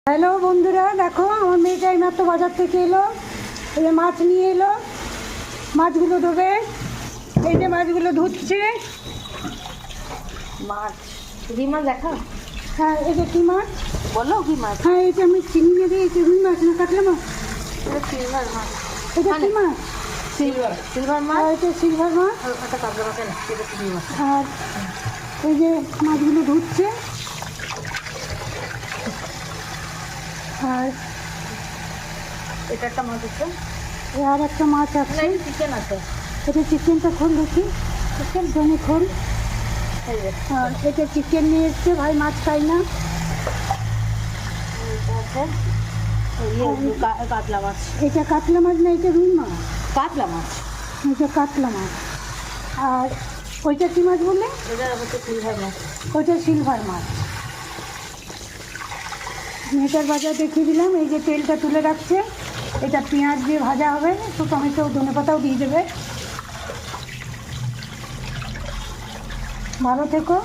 Hello বন্ধুরা, দেখো আমার মেয়েটা এইমাত্র বাজার থেকে এলো। এই যে মাছ নিয়ে এলো, মাছগুলো ধোবে। এই যে মাছগুলো ধুচ্ছে। মাছ রুই মাছ দেখা। হ্যাঁ, এই যে কী মাছ বলো কি মাছ? হ্যাঁ, এই যে আমি চিনি মেরে এই যে রুই মাছ না কাটলে মাছ। এটা সিলভার মাছ। এটা কী মাছ? সিলভার আর মাছ। এটা সিলভার মাছ। আর একটা কাঁকড়া মাছ না, এটা রুই মাছ। আর এই যে মাছগুলো ধুচ্ছে। আর এটা একটা মাছ আছে। আর একটা মাছ না, আছে। এটা চিকেন আছে। এটা চিকেনটা খোল দেখি, চিকেন জমি খোল। এই যে আর এটা চিকেন নিয়ে এসছে, ভাই মাছ খাই না। এটা আছে। কাতলা মাছ। এটা কাতলা মাছ না, এটা রুই মাছ। কাতলা মাছ। এটা কাতলা মাছ। আর ওইটা কী মাছ বললে? এটা হচ্ছে সিলভার মাছ। ওইটা সিলভার মাছ। মেয়েটার বাজার দেখিয়ে দিলাম। এই যে তেলটা তুলে রাখছে, এটা পেঁয়াজ দিয়ে ভাজা হবে, তো টমেটো ধনেপাতাও দিয়ে দেবে। ভালো থেকো।